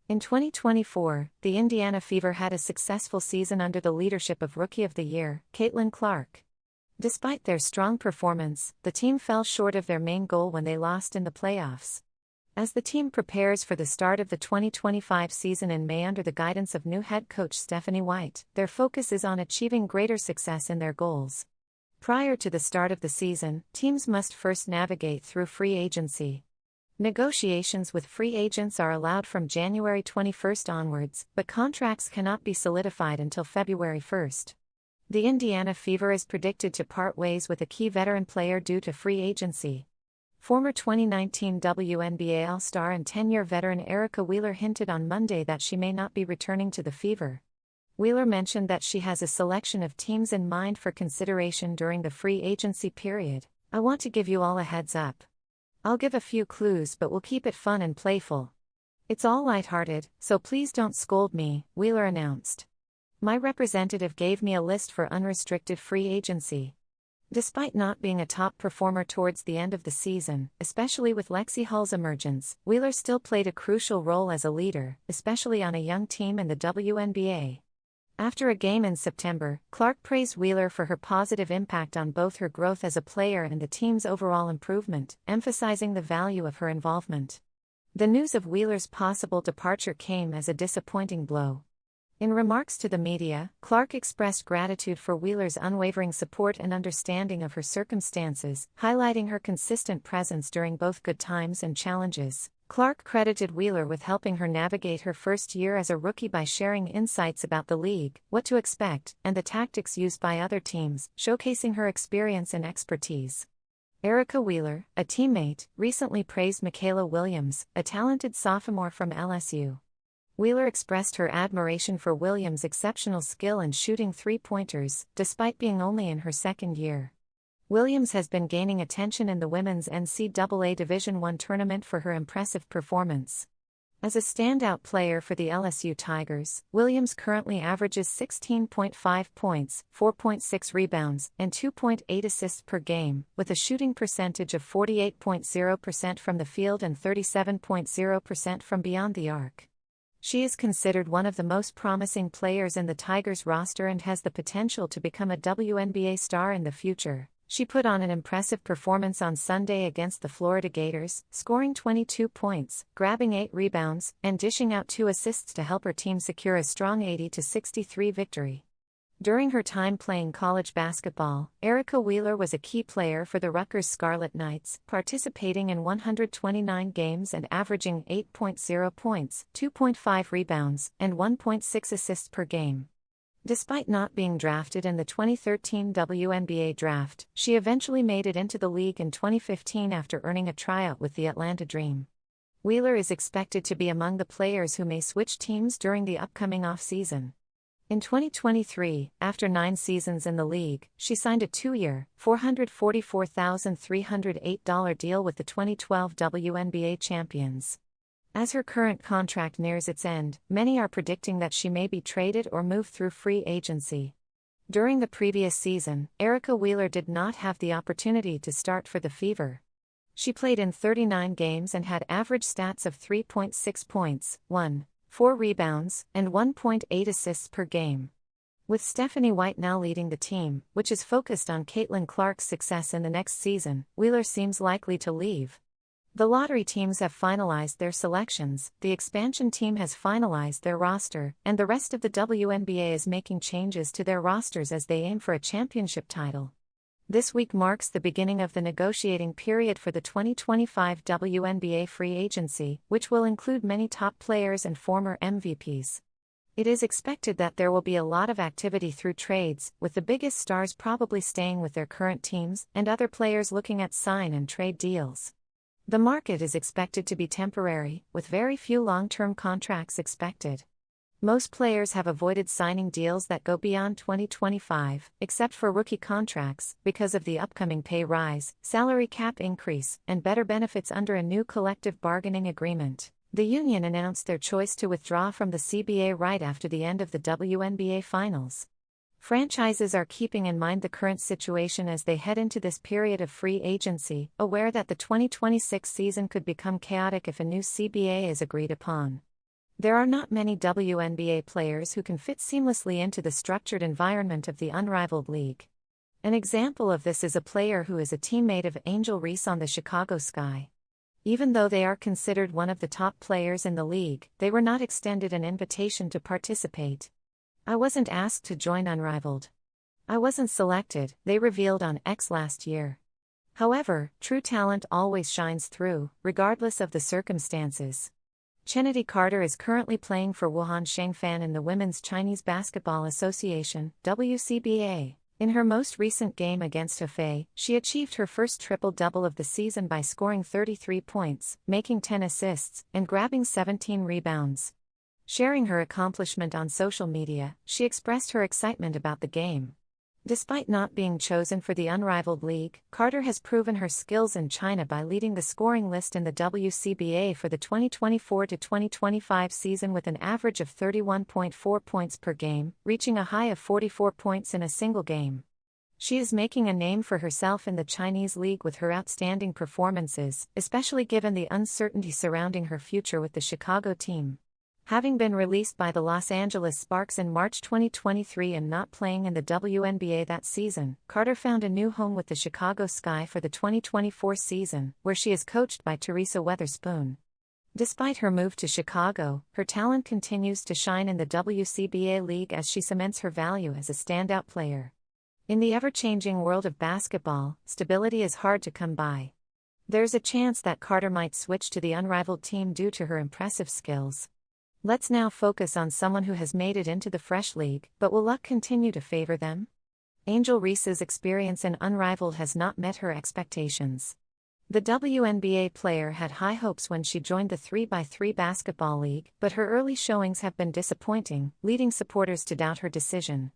In 2024, the Indiana Fever had a successful season under the leadership of Rookie of the Year, Caitlin Clark. Despite their strong performance, the team fell short of their main goal when they lost in the playoffs. As the team prepares for the start of the 2025 season in May under the guidance of new head coach Stepanie White, their focus is on achieving greater success in their goals. Prior to the start of the season, teams must first navigate through free agency. Negotiations with free agents are allowed from January 21 onwards, but contracts cannot be solidified until February 1. The Indiana Fever is predicted to part ways with a key veteran player due to free agency. Former 2019 WNBA All-Star and 10-year veteran Erica Wheeler hinted on Monday that she may not be returning to the Fever. Wheeler mentioned that she has a selection of teams in mind for consideration during the free agency period. "I want to give you all a heads up. I'll give a few clues, but we'll keep it fun and playful. It's all lighthearted, so please don't scold me," Wheeler announced. "My representative gave me a list for unrestricted free agency." Despite not being a top performer towards the end of the season, especially with Lexi Hull's emergence, Wheeler still played a crucial role as a leader, especially on a young team in the WNBA. After a game in September, Clark praised Wheeler for her positive impact on both her growth as a player and the team's overall improvement, emphasizing the value of her involvement. The news of Wheeler's possible departure came as a disappointing blow. In remarks to the media, Clark expressed gratitude for Wheeler's unwavering support and understanding of her circumstances, highlighting her consistent presence during both good times and challenges. Clark credited Wheeler with helping her navigate her first year as a rookie by sharing insights about the league, what to expect, and the tactics used by other teams, showcasing her experience and expertise. Erica Wheeler, a teammate, recently praised Michaela Williams, a talented sophomore from LSU. Wheeler expressed her admiration for Williams' exceptional skill in shooting three-pointers, despite being only in her second year. Williams has been gaining attention in the women's NCAA Division I tournament for her impressive performance. As a standout player for the LSU Tigers, Williams currently averages 16.5 points, 4.6 rebounds, and 2.8 assists per game, with a shooting percentage of 48.0% from the field and 37.0% from beyond the arc. She is considered one of the most promising players in the Tigers roster and has the potential to become a WNBA star in the future. She put on an impressive performance on Sunday against the Florida Gators, scoring 22 points, grabbing 8 rebounds, and dishing out 2 assists to help her team secure a strong 80-63 victory. During her time playing college basketball, Erica Wheeler was a key player for the Rutgers Scarlet Knights, participating in 129 games and averaging 8.0 points, 2.5 rebounds, and 1.6 assists per game. Despite not being drafted in the 2013 WNBA draft, she eventually made it into the league in 2015 after earning a tryout with the Atlanta Dream. Wheeler is expected to be among the players who may switch teams during the upcoming offseason. In 2023, after 9 seasons in the league, she signed a 2-year, $444,308 deal with the 2012 WNBA champions. As her current contract nears its end, many are predicting that she may be traded or move through free agency. During the previous season, Erica Wheeler did not have the opportunity to start for the Fever. She played in 39 games and had average stats of 3.6 points, 1.4 rebounds, and 1.8 assists per game. With Stepanie White now leading the team, which is focused on Caitlin Clark's success in the next season, Wheeler seems likely to leave. The lottery teams have finalized their selections, the expansion team has finalized their roster, and the rest of the WNBA is making changes to their rosters as they aim for a championship title. This week marks the beginning of the negotiating period for the 2025 WNBA free agency, which will include many top players and former MVPs. It is expected that there will be a lot of activity through trades, with the biggest stars probably staying with their current teams, and other players looking at sign and trade deals. The market is expected to be temporary, with very few long-term contracts expected. Most players have avoided signing deals that go beyond 2025, except for rookie contracts, because of the upcoming pay rise, salary cap increase, and better benefits under a new collective bargaining agreement. The union announced their choice to withdraw from the CBA right after the end of the WNBA Finals. Franchises are keeping in mind the current situation as they head into this period of free agency, aware that the 2026 season could become chaotic if a new CBA is agreed upon. There are not many WNBA players who can fit seamlessly into the structured environment of the Unrivaled League. An example of this is a player who is a teammate of Angel Reese on the Chicago Sky. Even though they are considered one of the top players in the league, they were not extended an invitation to participate. "I wasn't asked to join Unrivaled. I wasn't selected," they revealed on X last year. However, true talent always shines through, regardless of the circumstances. Chenety Carter is currently playing for Wuhan Shengfan in the Women's Chinese Basketball Association (WCBA). In her most recent game against Hefei, she achieved her first triple-double of the season by scoring 33 points, making 10 assists, and grabbing 17 rebounds. Sharing her accomplishment on social media, she expressed her excitement about the game. Despite not being chosen for the Unrivaled League, Carter has proven her skills in China by leading the scoring list in the WCBA for the 2024-2025 season with an average of 31.4 points per game, reaching a high of 44 points in a single game. She is making a name for herself in the Chinese league with her outstanding performances, especially given the uncertainty surrounding her future with the Chicago team. Having been released by the Los Angeles Sparks in March 2023 and not playing in the WNBA that season, Carter found a new home with the Chicago Sky for the 2024 season, where she is coached by Teresa Weatherspoon. Despite her move to Chicago, her talent continues to shine in the WCBA league as she cements her value as a standout player. In the ever-changing world of basketball, stability is hard to come by. There's a chance that Carter might switch to the Unrivaled team due to her impressive skills. Let's now focus on someone who has made it into the Fresh League, but will luck continue to favor them? Angel Reese's experience in Unrivaled has not met her expectations. The WNBA player had high hopes when she joined the 3x3 Basketball League, but her early showings have been disappointing, leading supporters to doubt her decision.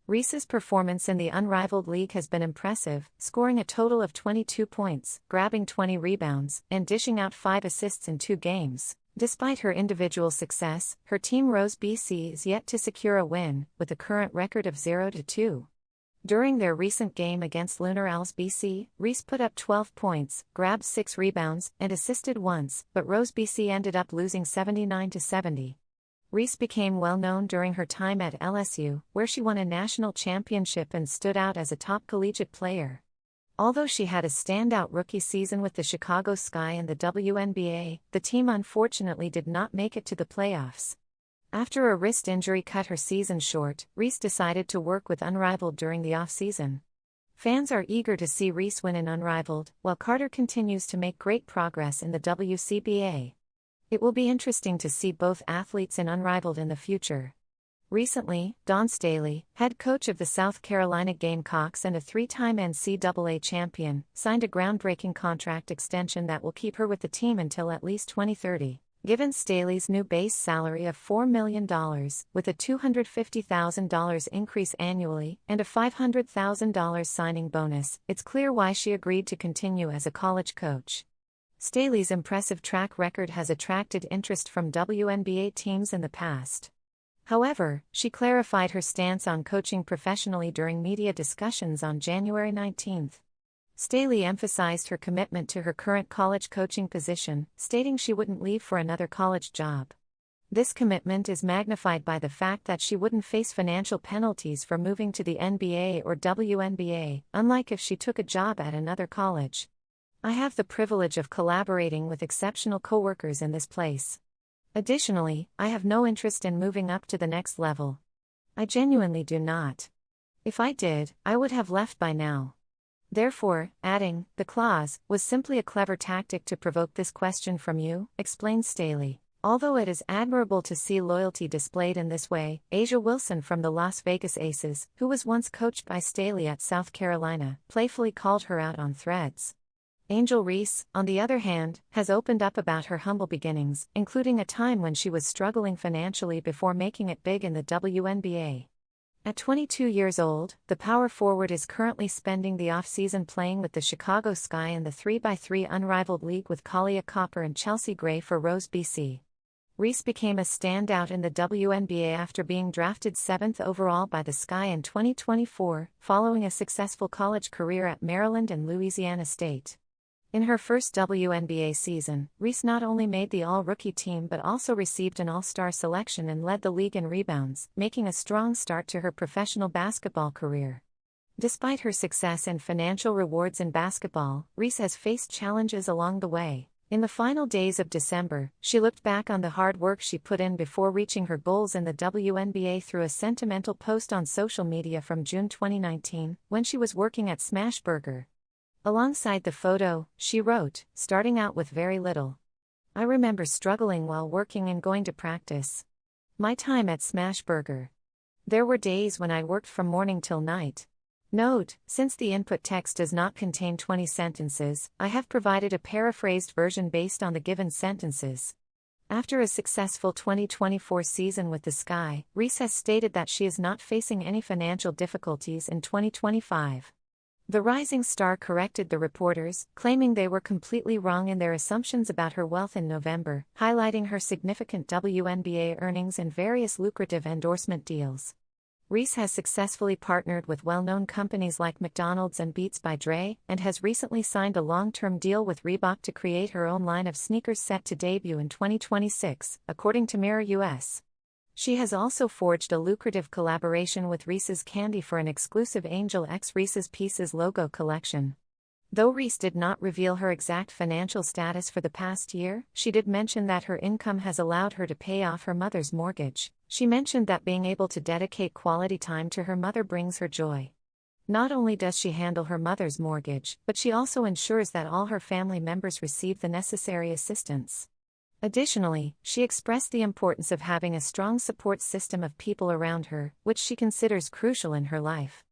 Reese's performance in the Unrivaled League has been impressive, scoring a total of 22 points, grabbing 20 rebounds, and dishing out 5 assists in 2 games. Despite her individual success, her team Rose BC is yet to secure a win, with a current record of 0-2. During their recent game against Lunar Owls BC, Reese put up 12 points, grabbed 6 rebounds, and assisted once, but Rose BC ended up losing 79-70. Reese became well known during her time at LSU, where she won a national championship and stood out as a top collegiate player. Although she had a standout rookie season with the Chicago Sky and the WNBA, the team unfortunately did not make it to the playoffs. After a wrist injury cut her season short, Reese decided to work with Unrivaled during the off-season. Fans are eager to see Reese win in Unrivaled, while Carter continues to make great progress in the WCBA. It will be interesting to see both athletes in Unrivaled in the future. Recently, Dawn Staley, head coach of the South Carolina Gamecocks and a 3-time NCAA champion, signed a groundbreaking contract extension that will keep her with the team until at least 2030. Given Staley's new base salary of $4 million, with a $250,000 increase annually, and a $500,000 signing bonus, it's clear why she agreed to continue as a college coach. Staley's impressive track record has attracted interest from WNBA teams in the past. However, she clarified her stance on coaching professionally during media discussions on January 19. Staley emphasized her commitment to her current college coaching position, stating she wouldn't leave for another college job. This commitment is magnified by the fact that she wouldn't face financial penalties for moving to the NBA or WNBA, unlike if she took a job at another college. "I have the privilege of collaborating with exceptional coworkers in this place. Additionally, I have no interest in moving up to the next level. I genuinely do not. If I did, I would have left by now." Therefore, adding, "The clause was simply a clever tactic to provoke this question from you," explained Staley. Although it is admirable to see loyalty displayed in this way, Asia Wilson from the Las Vegas Aces, who was once coached by Staley at South Carolina, playfully called her out on Threads. Angel Reese, on the other hand, has opened up about her humble beginnings, including a time when she was struggling financially before making it big in the WNBA. At 22 years old, the power forward is currently spending the off-season playing with the Chicago Sky in the 3x3 Unrivaled League with Kalia Copper and Chelsea Gray for Rose BC. Reese became a standout in the WNBA after being drafted 7th overall by the Sky in 2024, following a successful college career at Maryland and Louisiana State. In her first WNBA season, Reese not only made the All-Rookie team but also received an All-Star selection and led the league in rebounds, making a strong start to her professional basketball career. Despite her success and financial rewards in basketball, Reese has faced challenges along the way. In the final days of December, she looked back on the hard work she put in before reaching her goals in the WNBA through a sentimental post on social media from June 2019, when she was working at Smashburger. Alongside the photo, she wrote, "Starting out with very little. I remember struggling while working and going to practice. My time at Smashburger. There were days when I worked from morning till night." Note, since the input text does not contain 20 sentences, I have provided a paraphrased version based on the given sentences. After a successful 2024 season with the Sky, Reese has stated that she is not facing any financial difficulties in 2025. The rising star corrected the reporters, claiming they were completely wrong in their assumptions about her wealth in November, highlighting her significant WNBA earnings and various lucrative endorsement deals. Reese has successfully partnered with well-known companies like McDonald's and Beats by Dre, and has recently signed a long-term deal with Reebok to create her own line of sneakers set to debut in 2026, according to Mirror US. She has also forged a lucrative collaboration with Reese's Candy for an exclusive Angel X Reese's Pieces logo collection. Though Reese did not reveal her exact financial status for the past year, she did mention that her income has allowed her to pay off her mother's mortgage. She mentioned that being able to dedicate quality time to her mother brings her joy. Not only does she handle her mother's mortgage, but she also ensures that all her family members receive the necessary assistance. Additionally, she expressed the importance of having a strong support system of people around her, which she considers crucial in her life.